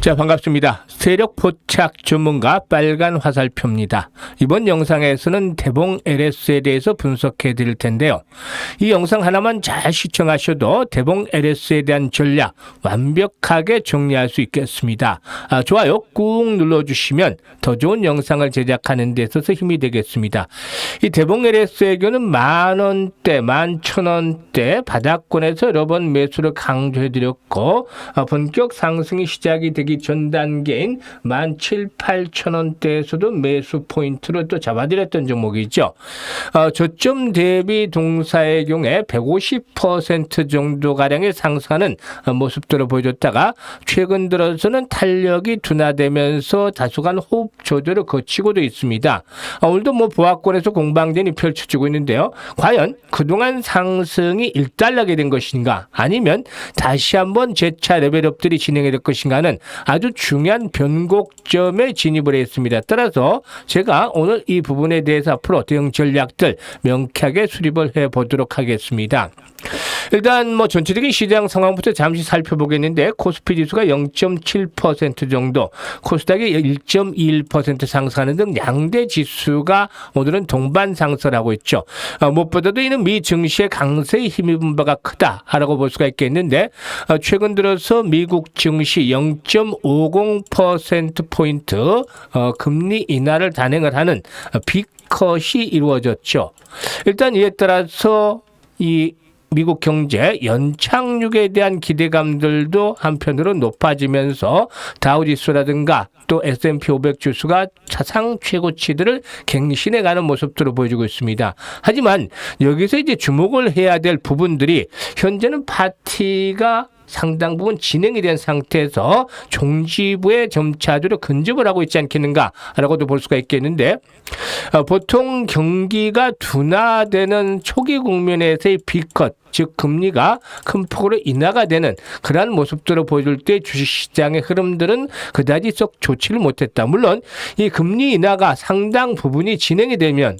자, 반갑습니다. 세력 포착 전문가 빨간 화살표입니다. 이번 영상에서는 대봉 LS에 대해서 분석해 드릴 텐데요. 이 영상 하나만 잘 시청하셔도 대봉 LS에 대한 전략 완벽하게 정리할 수 있겠습니다. 좋아요 꾹 눌러주시면 더 좋은 영상을 제작하는 데 있어서 힘이 되겠습니다. 이 대봉 LS의 경우는 만원대, 11,000원대 바닥권에서 여러 번 매수를 강조해 드렸고, 본격 상승이 시작이 되기 전 단계인 17,000~18,000원대에서도 매수 포인트를 또 잡아드렸던 종목이죠. 저점 대비 동사의 경우에 150% 정도 가량의 상승하는 모습들을 보여줬다가 최근 들어서는 탄력이 둔화되면서 다소간 호흡 조절을 거치고도 있습니다. 오늘도 보합권에서 공방전이 펼쳐지고 있는데요. 과연 그동안 상승이 일단락이 된 것인가, 아니면 다시 한번 재차 레벨업들이 진행이 될 것인가는 아주 중요한 변곡점에 진입을 했습니다. 따라서 제가 오늘 이 부분에 대해서 앞으로 대응 전략들 명쾌하게 수립을 해보도록 하겠습니다. 일단 전체적인 시장 상황부터 잠시 살펴보겠는데, 코스피 지수가 0.7% 정도, 코스닥이 1.21% 상승하는 등 양대 지수가 오늘은 동반 상승을 하고 있죠. 무엇보다도 이는 미 증시의 강세에 힘입은 바가 크다라고 볼 수가 있겠는데, 최근 들어서 미국 증시 0.50%포인트 금리 인하를 단행을 하는 빅컷이 이루어졌죠. 일단 이에 따라서 이 미국 경제 연착륙에 대한 기대감들도 한편으로 높아지면서 다우지수라든가 또 S&P 500 지수가 사상 최고치들을 갱신해가는 모습들을 보여주고 있습니다. 하지만 여기서 이제 주목을 해야 될 부분들이, 현재는 파티가 상당 부분 진행이 된 상태에서 종지부에 점차적으로 근접을 하고 있지 않겠는가라고도 볼 수가 있겠는데, 보통 경기가 둔화되는 초기 국면에서의 B컷, 즉 금리가 큰 폭으로 인하가 되는 그러한 모습들을 보여줄 때 주식시장의 흐름들은 그다지 썩 좋지를 못했다. 물론 이 금리 인하가 상당 부분이 진행이 되면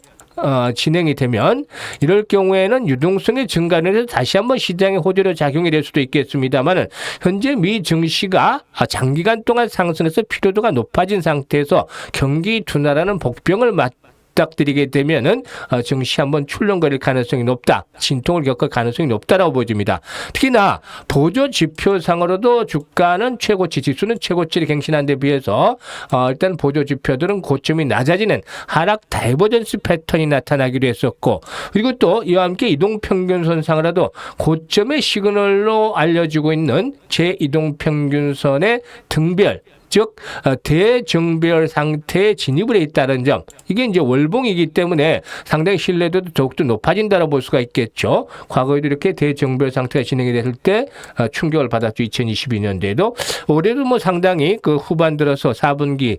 이럴 경우에는 유동성의 증가를 해서 다시 한번 시장의 호재로 작용이 될 수도 있겠습니다만, 현재 미 증시가 장기간 동안 상승해서 피로도가 높아진 상태에서 경기 둔화라는 복병을 부탁드리게 되면은 증시 한번 출렁거릴 가능성이 높다, 진통을 겪을 가능성이 높다라고 보여집니다. 특히나 보조 지표상으로도 주가는 최고치, 지수는 최고치를 갱신한 데 비해서 일단 보조 지표들은 고점이 낮아지는 하락 다이버전스 패턴이 나타나기도 했었고, 그리고 또 이와 함께 이동평균선상으로도 고점의 시그널로 알려지고 있는 제2동평균선의 등별, 즉 대정배열 상태에 진입을 해 있다는 점, 이게 이제 월봉이기 때문에 상당히 신뢰도도 더욱더 높아진다고 볼 수가 있겠죠. 과거에도 이렇게 대정배열 상태가 진행이 됐을 때 충격을 받았죠. 2022년도에도. 올해도 상당히 그 후반 들어서 4분기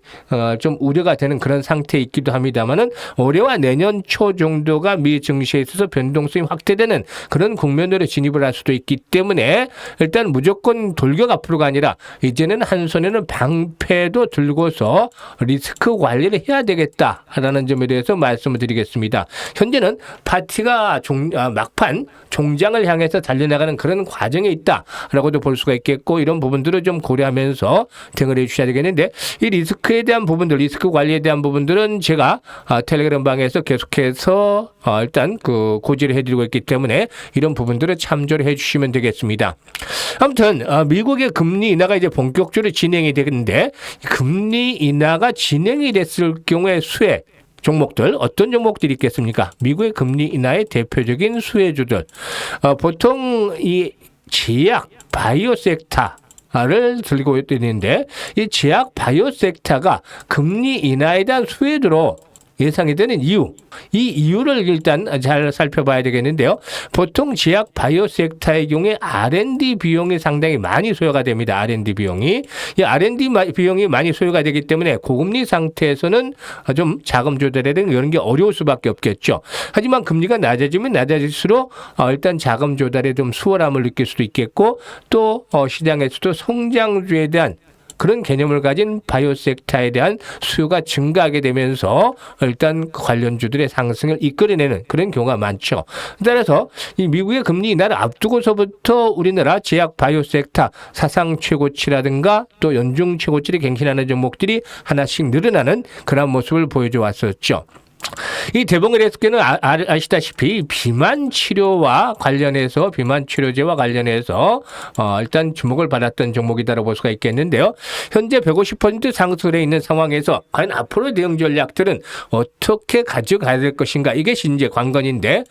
좀 우려가 되는 그런 상태에 있기도 합니다만은, 올해와 내년 초 정도가 미 증시에 있어서 변동성이 확대되는 그런 국면으로 진입을 할 수도 있기 때문에, 일단 무조건 돌격 앞으로가 아니라 이제는 한 손에는 방패도 들고서 리스크 관리를 해야 되겠다라는 점에 대해서 말씀을 드리겠습니다. 현재는 파티가 막판 종장을 향해서 달려나가는 그런 과정에 있다라고도 볼 수가 있겠고, 이런 부분들을 좀 고려하면서 대응을 해 주셔야 되겠는데, 이 리스크에 대한 부분들, 리스크 관리에 대한 부분들은 제가 텔레그램 방에서 계속해서 일단 고지를 해드리고 있기 때문에 이런 부분들을 참조를 해 주시면 되겠습니다. 아무튼 미국의 금리 인하가 이제 본격적으로 진행이 되는데, 금리 인하가 진행이 됐을 경우에 수혜 종목들, 어떤 종목들이 있겠습니까? 미국의 금리 인하의 대표적인 수혜주들, 보통 이 제약 바이오 섹터를 들고 있는데, 이 제약 바이오 섹터가 금리 인하에 대한 수혜주로 예상이 되는 이유, 이 이유를 일단 잘 살펴봐야 되겠는데요. 보통 제약 바이오 섹터의 경우에 R&D 비용이 상당히 많이 소요가 됩니다. R&D 비용이. 이 R&D 비용이 많이 소요가 되기 때문에 고금리 상태에서는 좀 자금 조달에 대한 이런 게 어려울 수밖에 없겠죠. 하지만 금리가 낮아지면 낮아질수록 일단 자금 조달에 좀 수월함을 느낄 수도 있겠고, 또 시장에서도 성장주에 대한 그런 개념을 가진 바이오 섹터에 대한 수요가 증가하게 되면서 일단 관련주들의 상승을 이끌어내는 그런 경우가 많죠. 따라서 이 미국의 금리 인하를 앞두고서부터 우리나라 제약 바이오 섹터 사상 최고치라든가 또 연중 최고치를 갱신하는 종목들이 하나씩 늘어나는 그런 모습을 보여줘 왔었죠. 이 대봉LSK는 아시다시피 비만 치료와 관련해서 비만 치료제와 관련해서 일단 주목을 받았던 종목이다라고 볼 수가 있겠는데요. 현재 150% 상승해 있는 상황에서 과연 앞으로 대응 전략들은 어떻게 가져가야 될 것인가, 이게 이제 관건인데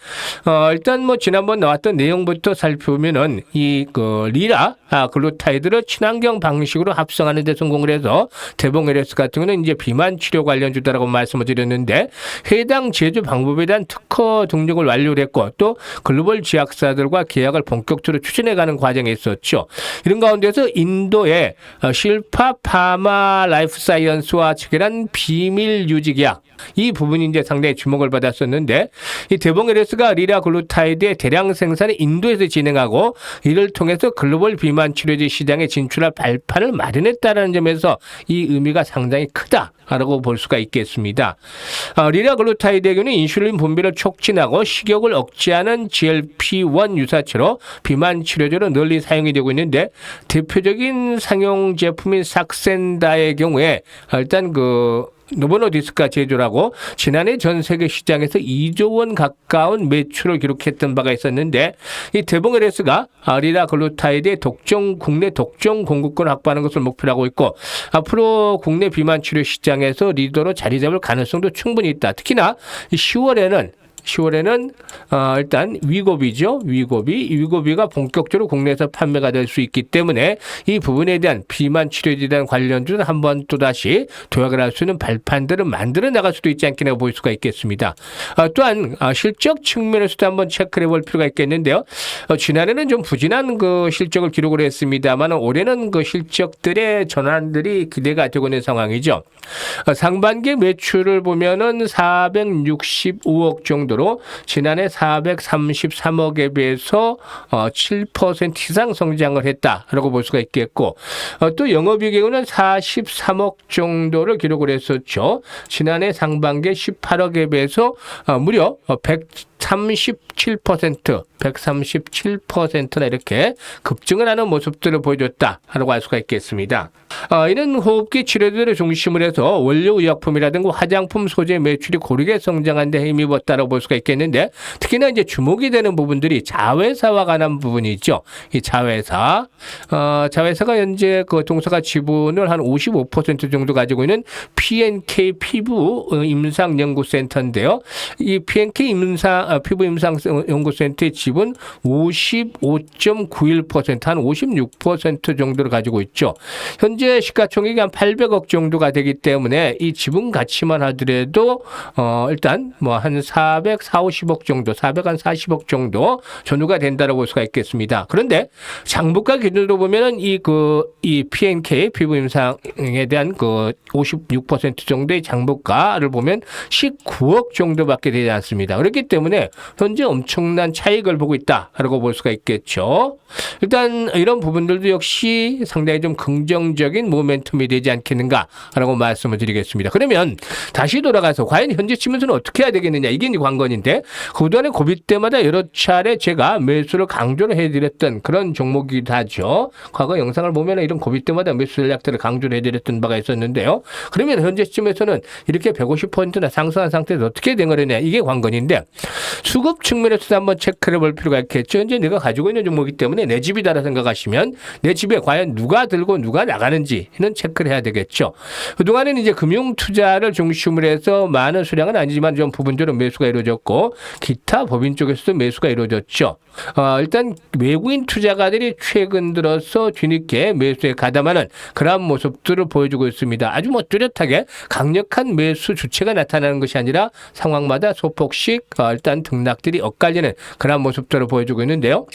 일단 뭐 지난번 나왔던 내용부터 살펴보면은 이 리라 글루타이드를 친환경 방식으로 합성하는 데 성공을 해서 대봉LS 같은 경우는 이제 비만 치료 관련주다라고 말씀을 드렸는데, 해당 제조 방법에 대한 특허 등록을 완료를 했고 또 글로벌 제약사들과 계약을 본격적으로 추진해가는 과정에 있었죠. 이런 가운데서 인도의 실파 파마 라이프 사이언스와 체결한 비밀 유지 계약, 이 부분이 이제 상당히 주목을 받았었는데, 이 대봉LS가 리라 글루타이드의 대량 생산을 인도에서 진행하고 이를 통해서 글로벌 비만 치료제 시장에 진출할 발판을 마련했다는 점에서 이 의미가 상당히 크다라고 볼 수가 있겠습니다. 리라 글루타이드의 경우는 인슐린 분비를 촉진하고 식욕을 억제하는 GLP-1 유사체로 비만 치료제로 널리 사용이 되고 있는데, 대표적인 상용 제품인 삭센다의 경우에 일단 노보노디스크가 제조라고 지난해 전 세계 시장에서 2조 원 가까운 매출을 기록했던 바가 있었는데, 이 대봉LS가 리라 글루타이드의 국내 독점 공급권을 확보하는 것을 목표로 하고 있고 앞으로 국내 비만 치료 시장에서 리더로 자리 잡을 가능성도 충분히 있다. 특히나 10월에는 일단 위고비가 본격적으로 국내에서 판매가 될 수 있기 때문에 이 부분에 대한 비만 치료제에 대한 관련주는 한번 또다시 도약을 할 수 있는 발판들을 만들어 나갈 수도 있지 않겠나 볼 수가 있겠습니다. 또한 실적 측면에서도 한번 체크를 해볼 필요가 있겠는데요. 지난해는 좀 부진한 실적을 기록을 했습니다만 올해는 실적들의 전환들이 기대가 되고 있는 상황이죠. 상반기 매출을 보면은 465억 정도로 지난해 433억에 비해서 7% 이상 성장을 했다라고 볼 수가 있겠고, 또 영업이익 경우는 43억 정도를 기록을 했었죠. 지난해 상반기 18억에 비해서 무려 137%나 이렇게 급증을 하는 모습들을 보여줬다라고 할 수가 있겠습니다. 이는 호흡기 치료제를 중심으로 해서 원료 의약품이라든가 화장품 소재 매출이 고르게 성장한 데 힘입었다고 볼 수가 있겠는데, 특히나 이제 주목이 되는 부분들이 자회사와 관한 부분이죠. 이 자회사가 현재 동사가 지분을 한 55% 정도 가지고 있는 P&K 피부 임상 연구센터인데요. 이 P&K 피부 임상 연구센터의 지분 55.91%, 한 56% 정도를 가지고 있죠. 현재 시가총액이 한 800억 정도가 되기 때문에 이 지분 가치만 하더라도 일단 한 450억 정도, 440억 정도 전후가 된다고 볼 수가 있겠습니다. 그런데 장부가 기준으로 보면은 이 P&K 피부 임상에 대한 56% 정도의 장부가를 보면 19억 정도밖에 되지 않습니다. 그렇기 때문에 현재 엄청난 차익을 보고 있다라고 볼 수가 있겠죠. 일단 이런 부분들도 역시 상당히 좀 긍정적인 모멘텀이 되지 않겠는가라고 말씀을 드리겠습니다. 그러면 다시 돌아가서 과연 현재 치면서는 어떻게 해야 되겠느냐, 이게 이제 관건인데, 그동안에 고비 때마다 여러 차례 제가 매수를 강조를 해드렸던 그런 종목이기도 하죠. 과거 영상을 보면 이런 고비 때마다 매수 전략들을 강조를 해드렸던 바가 있었는데요. 그러면 현재 시점에서는 이렇게 150%나 상승한 상태에서 어떻게 된 거느냐, 이게 관건인데, 수급 측면에서도 한번 체크를 해볼 필요가 있겠죠. 현재 내가 가지고 있는 종목이기 때문에 내 집이다라 생각하시면 내 집에 과연 누가 들고 누가 나가는지는 체크를 해야 되겠죠. 그동안에는 이제 금융 투자를 중심으로 해서 많은 수량은 아니지만 좀 부분적으로 매수가 이루어졌고 기타 법인 쪽에서도 매수가 이루어졌죠. 일단 외국인 투자가들이 최근 들어서 뒤늦게 매수에 가담하는 그런 모습들을 보여주고 있습니다. 아주 뚜렷하게 강력한 매수 주체가 나타나는 것이 아니라 상황마다 소폭씩 일단 등락들이 엇갈리는 그런 모습들을 보여주고 있는데요.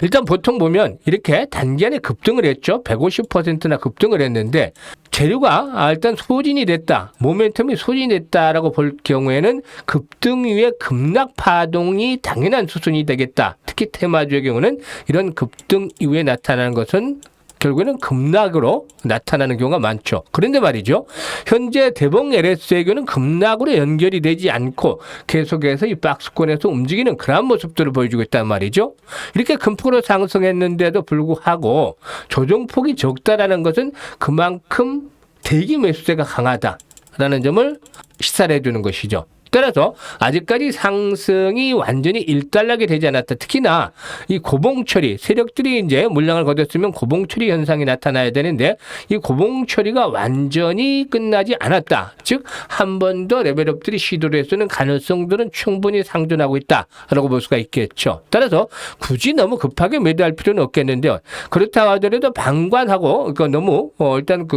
일단 보통 보면 이렇게 단기간에 급등을 했죠. 150%나 급등을 했는데 재료가 일단 소진이 됐다, 모멘텀이 소진이 됐다라고 볼 경우에는 급등 이후에 급락 파동이 당연한 수순이 되겠다. 특히 테마주의 경우는 이런 급등 이후에 나타나는 것은 결국에는 급락으로 나타나는 경우가 많죠. 그런데 말이죠. 현재 대봉 LS에게는 급락으로 연결이 되지 않고 계속해서 이 박스권에서 움직이는 그러한 모습들을 보여주고 있단 말이죠. 이렇게 큰 폭으로 상승했는데도 불구하고 조정폭이 적다라는 것은 그만큼 대기 매수세가 강하다라는 점을 시사를 해주는 것이죠. 따라서 아직까지 상승이 완전히 일단락이 되지 않았다. 특히나 이 고봉처리 세력들이 이제 물량을 거뒀으면 고봉처리 현상이 나타나야 되는데 이 고봉처리가 완전히 끝나지 않았다. 즉 한 번 더 레벨업들이 시도를 했으는 가능성들은 충분히 상존하고 있다라고 볼 수가 있겠죠. 따라서 굳이 너무 급하게 매도할 필요는 없겠는데요. 그렇다고 하더라도 방관하고 그러니까 너무 일단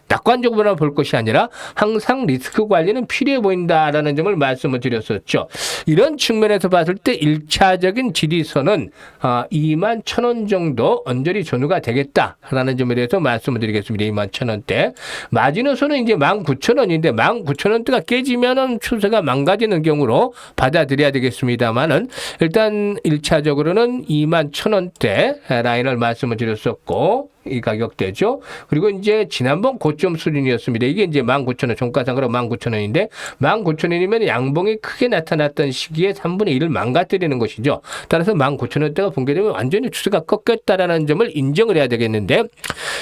낙관적으로만 볼 것이 아니라 항상 리스크 관리는 필요해 보인다라는 점을 말씀을 드렸었죠. 이런 측면에서 봤을 때 1차적인 지지선은 21,000원 정도 언저리 전후가 되겠다라는 점에 대해서 말씀을 드리겠습니다. 21,000원대. 마지노선은 이제 19,000원인데 19,000원대가 깨지면은 추세가 망가지는 경우로 받아들여야 되겠습니다만은 일단 1차적으로는 21,000원대 라인을 말씀을 드렸었고 이 가격대죠. 그리고 이제 지난번 고점 수준이었습니다. 이게 이제 19,000원, 종가상으로 19,000원인데 19,000원이면 양봉이 크게 나타났던 시기에 3분의 1을 망가뜨리는 것이죠. 따라서 19,000원대가 붕괴되면 완전히 추세가 꺾였다라는 점을 인정을 해야 되겠는데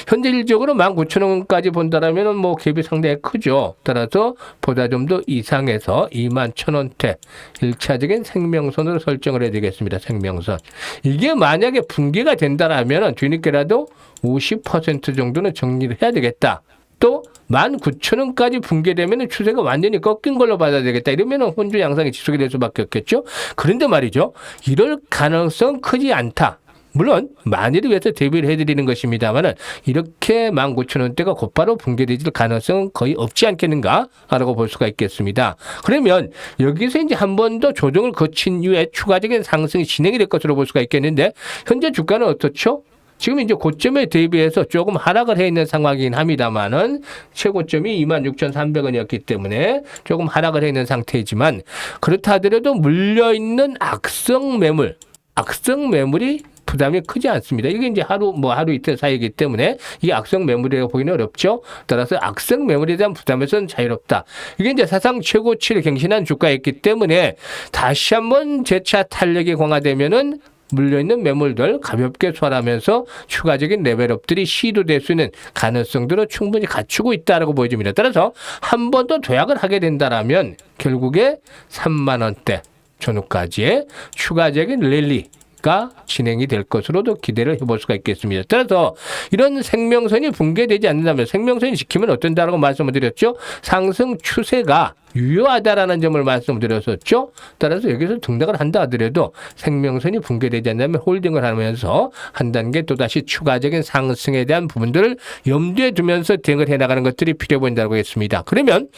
현실적으로 19,000원까지 본다라면 뭐 갭이 상당히 크죠. 따라서 보다 좀 더 이상해서 21,000원대 1차적인 생명선으로 설정을 해야 되겠습니다. 생명선. 이게 만약에 붕괴가 된다라면 뒤늦게라도 50% 정도는 정리를 해야 되겠다. 또 19,000원까지 붕괴되면 추세가 완전히 꺾인 걸로 받아야 되겠다. 이러면 혼주 양상이 지속이 될 수밖에 없겠죠. 그런데 말이죠. 이럴 가능성 크지 않다. 물론 만일을 위해서 대비를 해드리는 것입니다만 이렇게 19,000원대가 곧바로 붕괴되질 가능성은 거의 없지 않겠는가라고 볼 수가 있겠습니다. 그러면 여기서 이제 한 번 더 조정을 거친 이후에 추가적인 상승이 진행이 될 것으로 볼 수가 있겠는데 현재 주가는 어떻죠? 지금 이제 고점에 대비해서 조금 하락을 해 있는 상황이긴 합니다만은 최고점이 26,300원이었기 때문에 조금 하락을 해 있는 상태이지만 그렇다 하더라도 물려있는 악성 매물이 부담이 크지 않습니다. 이게 이제 하루 이틀 사이이기 때문에 이 악성 매물이라고 보기는 어렵죠. 따라서 악성 매물에 대한 부담에서는 자유롭다. 이게 이제 사상 최고치를 갱신한 주가였기 때문에 다시 한번 재차 탄력이 강화되면은 물려있는 매물들 가볍게 소환하면서 추가적인 레벨업들이 시도될 수 있는 가능성들은 충분히 갖추고 있다고 보여집니다. 따라서 한 번 더 도약을 하게 된다면 결국에 3만 원대 전후까지의 추가적인 랠리가 진행이 될 것으로도 기대를 해볼 수가 있겠습니다. 따라서 이런 생명선이 붕괴되지 않는다면 생명선이 지키면 어떤다라고 말씀을 드렸죠. 상승 추세가 유효하다라는 점을 말씀드렸었죠. 따라서 여기서 등락을 한다 하더라도 생명선이 붕괴되지 않는다면 홀딩을 하면서 한 단계 또다시 추가적인 상승에 대한 부분들을 염두에 두면서 대응을 해나가는 것들이 필요해 보인다고 했습니다. 그러면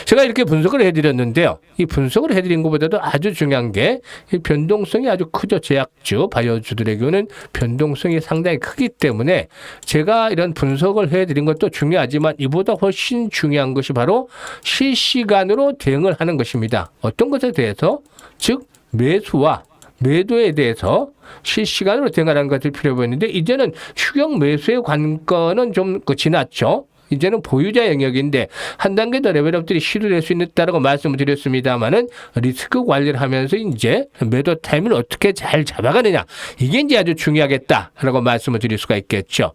제가 이렇게 분석을 해드렸는데요. 이 분석을 해드린 것보다도 아주 중요한 게 이 변동성이 아주 크죠. 제약주, 바이오주들의 경우는 변동성이 상당히 크기 때문에 제가 이런 분석을 해드린 것도 중요하지만 이보다 훨씬 중요한 것이 바로 실시간으로 대응을 하는 것입니다. 어떤 것에 대해서 즉 매수와 매도에 대해서 실시간으로 대응하는 것을 필요해 보이는데 이제는 추격 매수의 관건은 좀 지났죠. 이제는 보유자 영역인데 한 단계 더 레벨업들이 시도될 수 있다고 말씀을 드렸습니다만은 리스크 관리를 하면서 이제 매도 타임을 어떻게 잘 잡아가느냐 이게 이제 아주 중요하겠다라고 말씀을 드릴 수가 있겠죠.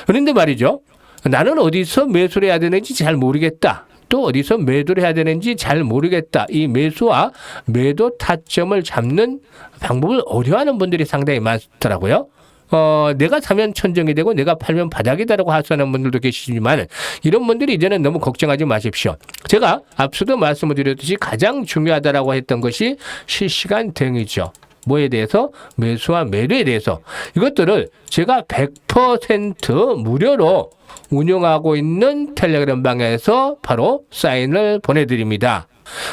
그런데 말이죠. 나는 어디서 매수를 해야 되는지 잘 모르겠다. 또 어디서 매도를 해야 되는지 잘 모르겠다. 이 매수와 매도 타점을 잡는 방법을 어려워하는 분들이 상당히 많더라고요. 내가 사면 천정이 되고 내가 팔면 바닥이다라고 하소하는 분들도 계시지만 이런 분들이 이제는 너무 걱정하지 마십시오. 제가 앞서도 말씀을 드렸듯이 가장 중요하다라고 했던 것이 실시간 대응이죠. 뭐에 대해서? 매수와 매도에 대해서. 이것들을 제가 100% 무료로 운영하고 있는 텔레그램 방에서 바로 사인을 보내드립니다.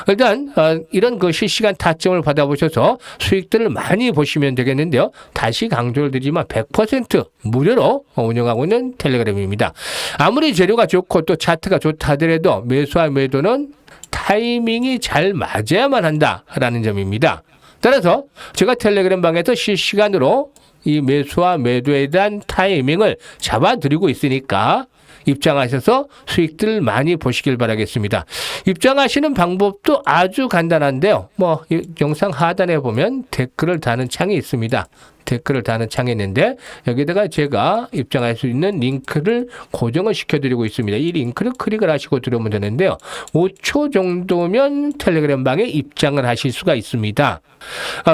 일단 이런 그 실시간 타점을 받아보셔서 수익들을 많이 보시면 되겠는데요. 다시 강조를 드리지만 100% 무료로 운영하고 있는 텔레그램입니다. 아무리 재료가 좋고 또 차트가 좋다 하더라도 매수와 매도는 타이밍이 잘 맞아야만 한다라는 점입니다. 따라서 제가 텔레그램 방에서 실시간으로 이 매수와 매도에 대한 타이밍을 잡아드리고 있으니까 입장하셔서 수익들 많이 보시길 바라겠습니다. 입장하시는 방법도 아주 간단한데요. 이 영상 하단에 보면 댓글을 다는 창이 있습니다. 댓글을 다는 창이 있는데 여기다가 제가 입장할 수 있는 링크를 고정을 시켜드리고 있습니다. 이 링크를 클릭을 하시고 들어오면 되는데요. 5초 정도면 텔레그램 방에 입장을 하실 수가 있습니다.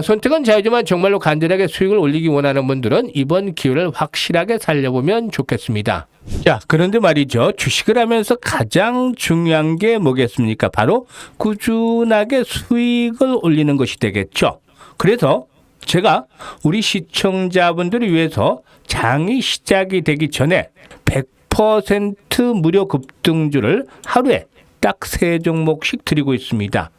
선택은 자유지만 정말로 간절하게 수익을 올리기 원하는 분들은 이번 기회를 확실하게 살려보면 좋겠습니다. 자, 그런데 말이죠. 주식을 하면서 가장 중요한 게 뭐겠습니까? 바로 꾸준하게 수익을 올리는 것이 되겠죠. 그래서 제가 우리 시청자분들을 위해서 장이 시작이 되기 전에 100% 무료 급등주를 하루에 딱 3종목씩 드리고 있습니다.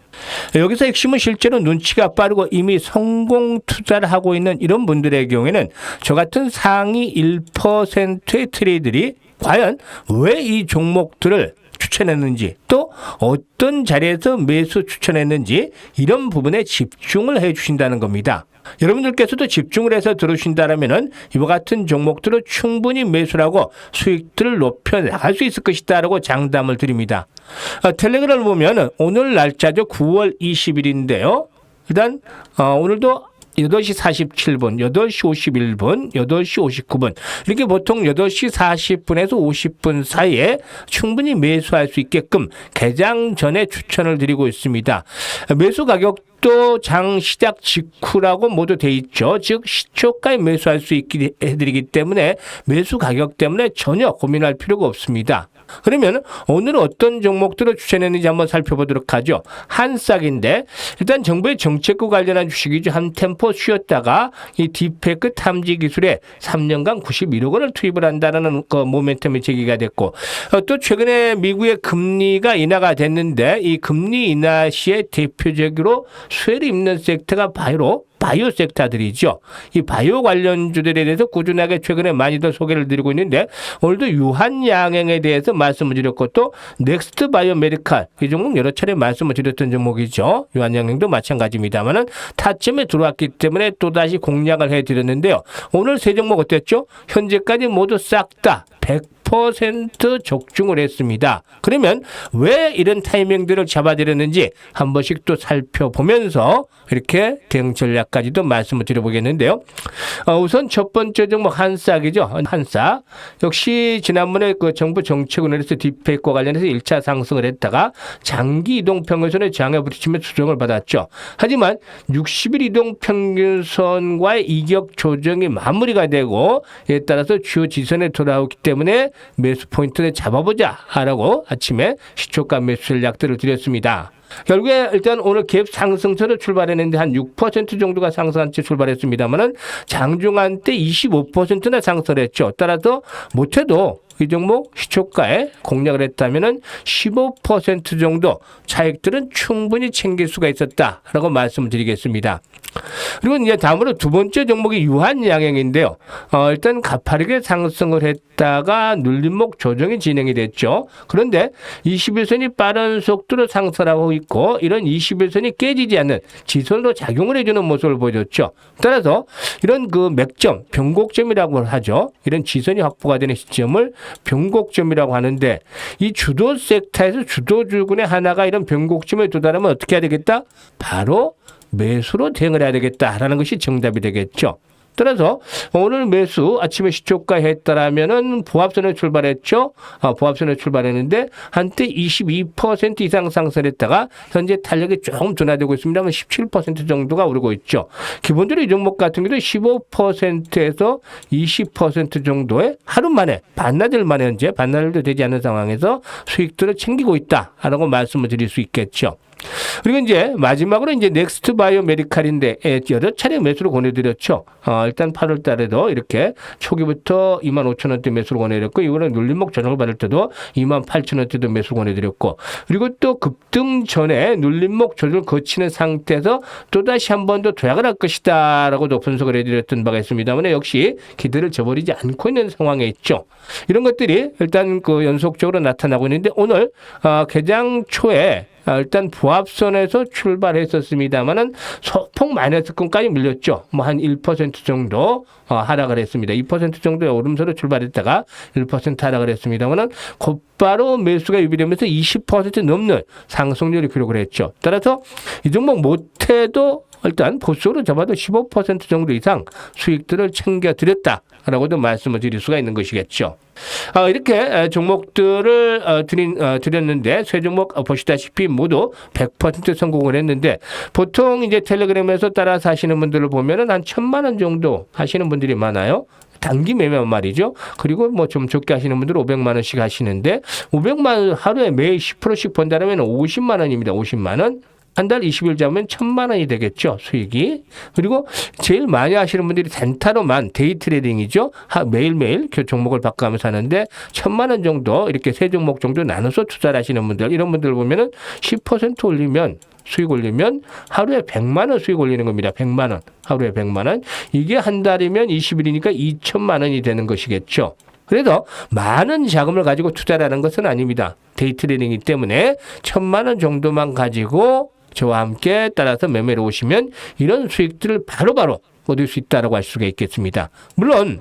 여기서 핵심은 실제로 눈치가 빠르고 이미 성공 투자를 하고 있는 이런 분들의 경우에는 저 같은 상위 1%의 트레이더들이 과연 왜 이 종목들을 추천했는지 또 어떤 자리에서 매수 추천했는지 이런 부분에 집중을 해 주신다는 겁니다. 여러분들께서도 집중을 해서 들으신다면 이와 같은 종목들을 충분히 매수를 하고 수익들을 높여나갈 수 있을 것이다 라고 장담을 드립니다. 텔레그램을 보면 오늘 날짜죠. 9월 20일인데요. 일단 오늘도 8시 47분, 8시 51분, 8시 59분 이렇게 보통 8시 40분에서 50분 사이에 충분히 매수할 수 있게끔 개장 전에 추천을 드리고 있습니다. 매수 가격도 장 시작 직후라고 모두 돼 있죠. 즉 시초가에 매수할 수 있게 해드리기 때문에 매수 가격 때문에 전혀 고민할 필요가 없습니다. 그러면 오늘은 어떤 종목들을 추천했는지 한번 살펴보도록 하죠. 한싹인데 일단 정부의 정책과 관련한 주식이죠. 한 템포 쉬었다가 이 딥페이크 탐지 기술에 3년간 91억 원을 투입을 한다는 모멘텀이 제기가 됐고 또 최근에 미국의 금리가 인하가 됐는데 이 금리 인하 시에 대표적으로 수혜를 입는 섹터가 바이오 섹터들이죠. 이 바이오 관련주들에 대해서 꾸준하게 최근에 많이들 소개를 드리고 있는데 오늘도 유한양행에 대해서 말씀을 드렸고 또 넥스트 바이오 메디칼 이 종목 여러 차례 말씀을 드렸던 종목이죠. 유한양행도 마찬가지입니다만은 타점에 들어왔기 때문에 또다시 공략을 해드렸는데요. 오늘 세 종목 어땠죠? 현재까지 모두 싹 다 100% 적중을 했습니다. 그러면 왜 이런 타이밍들을 잡아드렸는지 한 번씩 또 살펴보면서 이렇게 대응 전략까지도 말씀을 드려보겠는데요. 우선 첫 번째 종목 한싹이죠. 한싹. 역시 지난번에 그 정부 정책원에서 딥페이크와 관련해서 1차 상승을 했다가 장기 이동평균선의 장에 부딪히며 수정을 받았죠. 하지만 60일 이동평균선과의 이격 조정이 마무리가 되고 이에 따라서 주요 지선에 돌아오기 때문에 매수 포인트를 잡아보자 라고 아침에 시초가 매수 전략들을 드렸습니다. 결국에 일단 오늘 갭 상승세로 출발했는데 한 6% 정도가 상승한 채 출발했습니다만은 장중한 때 25%나 상승했죠. 따라서 못해도 이 종목 시초가에 공략을 했다면은 15% 정도 차익들은 충분히 챙길 수가 있었다라고 말씀드리겠습니다. 그리고 이제 다음으로 두 번째 종목이 유한양행인데요. 일단 가파르게 상승을 했다가 눌림목 조정이 진행이 됐죠. 그런데 21선이 빠른 속도로 상승하고 있고 이런 21선이 깨지지 않는 지선으로 작용을 해주는 모습을 보여줬죠. 따라서 이런 그 맥점, 변곡점이라고 하죠. 이런 지선이 확보가 되는 시점을 변곡점이라고 하는데 이 주도 섹터에서 주도주군의 하나가 이런 변곡점에 도달하면 어떻게 해야 되겠다? 바로 매수로 대응을 해야 되겠다라는 것이 정답이 되겠죠. 따라서 오늘 매수 아침에 시초가 했다라면은 보합선에 출발했죠. 보합선에 출발했는데 한때 22% 이상 상승했다가 현재 탄력이 조금 둔화되고 있습니다만 17% 정도가 오르고 있죠. 기본적으로 이 종목 같은 경우도 15%에서 20% 정도의 하루 만에 반나절 만에 현재 반나절도 되지 않는 상황에서 수익들을 챙기고 있다라고 말씀을 드릴 수 있겠죠. 그리고 이제 마지막으로 이제 넥스트 바이오 메디칼인데 여러 차례 매수를 권해드렸죠. 일단 8월 달에도 이렇게 초기부터 25,000원대 매수를 권해드렸고 이번에 눌림목 조정을 받을 때도 28,000원대도 매수를 권해드렸고 그리고 또 급등 전에 눌림목 조정을 거치는 상태에서 또다시 한 번 더 도약을 할 것이다 라고 분석을 해드렸던 바가 있습니다만 역시 기대를 저버리지 않고 있는 상황에 있죠. 이런 것들이 일단 그 연속적으로 나타나고 있는데 오늘 개장 초에 일단 보합선에서 출발했었습니다만은 소폭 마이너스권까지 밀렸죠. 뭐 한 1% 정도 하락을 했습니다. 2% 정도의 오름세로 출발했다가 1% 하락을 했습니다만은 곧바로 매수가 유비되면서 20% 넘는 상승률을 기록을 했죠. 따라서 이 종목 못해도 일단 보수로 잡아도 15% 정도 이상 수익들을 챙겨드렸다라고도 말씀을 드릴 수가 있는 것이겠죠. 이렇게 종목들을 드렸는데 세 종목 보시다시피 모두 100% 성공을 했는데 보통 이제 텔레그램에서 따라서 하시는 분들을 보면은 한 1,000만 원 정도 하시는 분들이 많아요. 단기 매매만 말이죠. 그리고 뭐 좀 적게 하시는 분들은 500만 원씩 하시는데 500만 원 하루에 매일 10%씩 번다면 50만 원입니다. 50만 원. 한 달 20일 잡으면 1,000만 원이 되겠죠. 수익이. 그리고 제일 많이 하시는 분들이 단타로만 데이 트레이딩이죠. 매일매일 종목을 바꿔가면서 하는데 1,000만 원 정도 이렇게 세 종목 정도 나눠서 투자를 하시는 분들 이런 분들 보면은 10% 올리면 수익 올리면 하루에 100만 원 수익 올리는 겁니다. 100만 원. 하루에 100만 원. 이게 한 달이면 20일이니까 2,000만 원이 되는 것이겠죠. 그래서 많은 자금을 가지고 투자를 하는 것은 아닙니다. 데이 트레이딩이기 때문에 1,000만 원 정도만 가지고 저와 함께 따라서 매매를 오시면 이런 수익들을 바로바로 얻을 수 있다고 할 수가 있겠습니다. 물론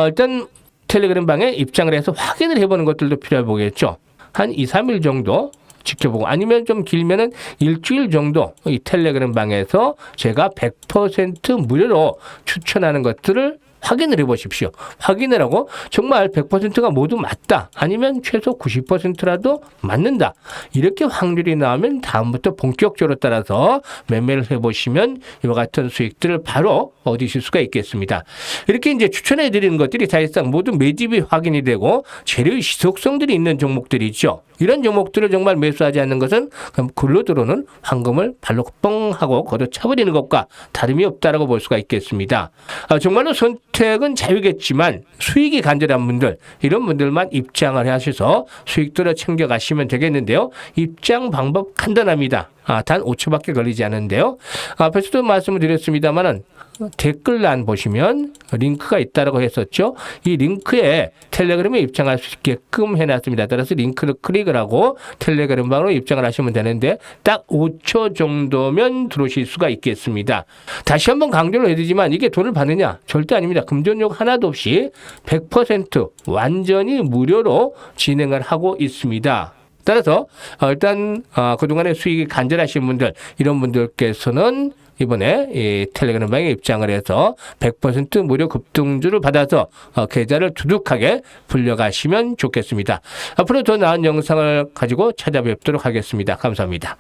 일단 텔레그램 방에 입장을 해서 확인을 해보는 것들도 필요해 보겠죠. 한 2, 3일 정도 지켜보고 아니면 좀 길면은 일주일 정도 이 텔레그램 방에서 제가 100% 무료로 추천하는 것들을 확인을 해보십시오. 확인을 하고 정말 100%가 모두 맞다. 아니면 최소 90%라도 맞는다. 이렇게 확률이 나오면 다음부터 본격적으로 따라서 매매를 해보시면 이와 같은 수익들을 바로 얻으실 수가 있겠습니다. 이렇게 이제 추천해드리는 것들이 사실상 모두 매집이 확인이 되고 재료의 지속성들이 있는 종목들이죠. 이런 종목들을 정말 매수하지 않는 것은 그럼 굴러 들어오는 황금을 발로 뻥 하고 걷어차버리는 것과 다름이 없다라고 볼 수가 있겠습니다. 정말로 선택은 자유겠지만 수익이 간절한 분들 이런 분들만 입장을 하셔서 수익들을 챙겨가시면 되겠는데요. 입장 방법 간단합니다. 단 5초밖에 걸리지 않은데요. 앞에서도 말씀을 드렸습니다만은 댓글란 보시면 링크가 있다고 했었죠. 이 링크에 텔레그램에 입장할 수 있게끔 해놨습니다. 따라서 링크를 클릭을 하고 텔레그램 방으로 입장을 하시면 되는데 딱 5초 정도면 들어오실 수가 있겠습니다. 다시 한번 강조를 해드리지만 이게 돈을 받느냐? 절대 아닙니다. 금전योग 하나도 없이 100% 완전히 무료로 진행을 하고 있습니다. 따라서 일단 그동안의 수익이 간절하신 분들 이런 분들께서는 이번에 이 텔레그램 방에 입장을 해서 100% 무료 급등주를 받아서 계좌를 두둑하게 불려가시면 좋겠습니다. 앞으로 더 나은 영상을 가지고 찾아뵙도록 하겠습니다. 감사합니다.